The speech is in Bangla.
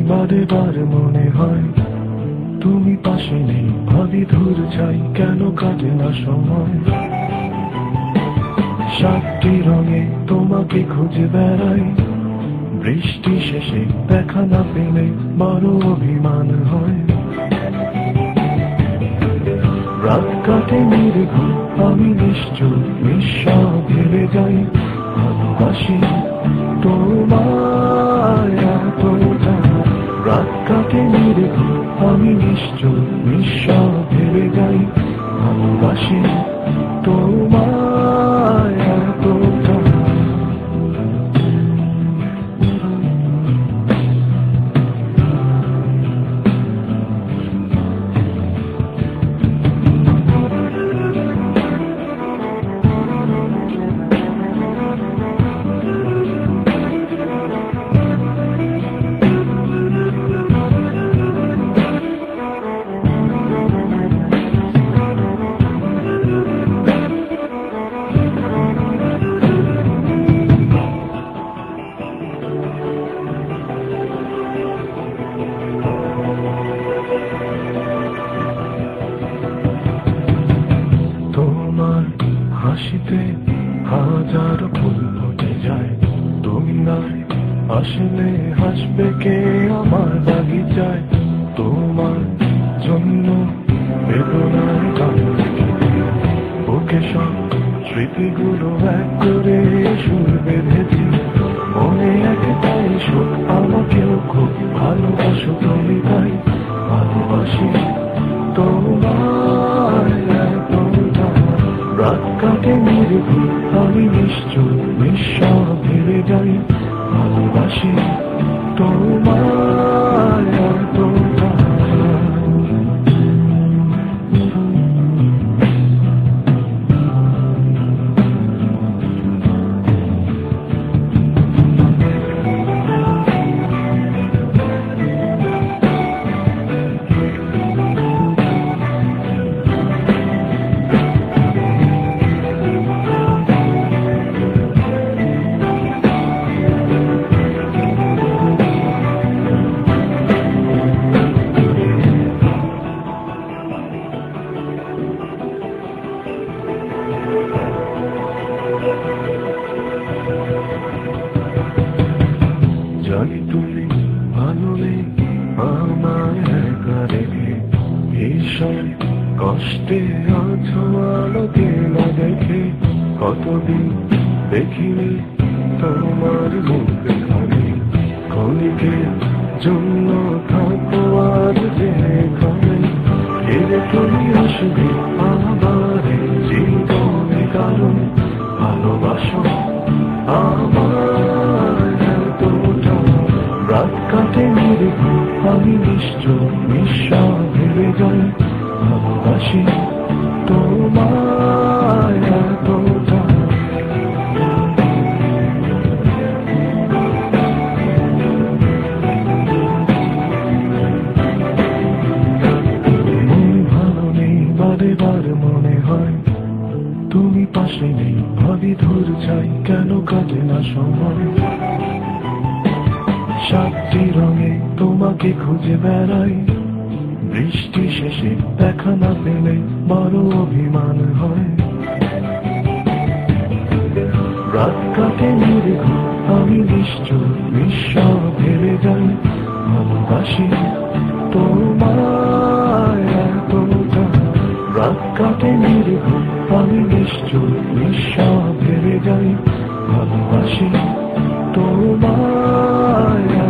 বারে বারে মনে হয় তুমি পাশে নেই, ভাবি দূর চাই কেন কাটে না সময়। সাতটি রঙে তোমাকে খুঁজে বেড়াই, বৃষ্টি শেষে দেখা না পেলে বড় অভিমান হয়। রাত কাটে নির্ঘ, আমি নিশ্চয় নিঃশ্বাস ভেবে যাই, ভালোবাসি তোমায় এতটা। রাত কাটে নির্ঘ, আমি নিশ্চয় নিঃশ্বাস ভেবে যাই, ভালোবাসি তোমায় এতটা। হাসিতে হাজার ফুল ফুটে যায়, তুমি নাই আসলে হাসবে কে আমার বাগিচায়। তোমার জন্য বেদনার গান বুকে সব স্মৃতিগুলো এক করে সুর বেঁধেছি। মনে একটাই সুখ, আমাকেও খুব ভালোবাসো তুমি, তাই ভালোবাসি তোমায় এতটা। রাত কাটে নির্ঘ, আমি নিশ্চয় নিঃশ্বাস ভেবে যাই, ভালোবাসি তোমায় এতটা। জানি তুমি ভালো নেই আমায় একা রেখে, ভীষণ কষ্টে আছো আলোকে না দেখে। কতদিন দেখিনি তোমার মুখ খানি, ক্ষণিকের জন্য থাকো আজ যে এখানে। ফিরে তুমি আসবে আবারে জীবনে, কারণ ভালোবাসো আমায় এতটা। রাত কাটে নির্ঘ, আমি নিশ্চয় নিঃশ্বাস ভেবে যাই, ভালোবাসি তোমায় এতটা। ভালো নেই বারে বারে মনে হয় তুমি পাশে নেই, ভাবি দূর চাই কেন কাটে না সময়। সাতটি রঙে তোমাকে খুঁজে বেড়াই, বৃষ্টি শেষে দেখা না পেলে বড় অভিমান হয়। রাত কাটে নির্ঘ, আমি নিশ্চয় নিঃশ্বাস ভেবে যাই, ভালোবাসি তোমায় এতটা। রাত কাটে নির্ঘ, আমি নিশ্চয় নিঃশ্বাস ভেবে যাই, ভালোবাসি তোমায়।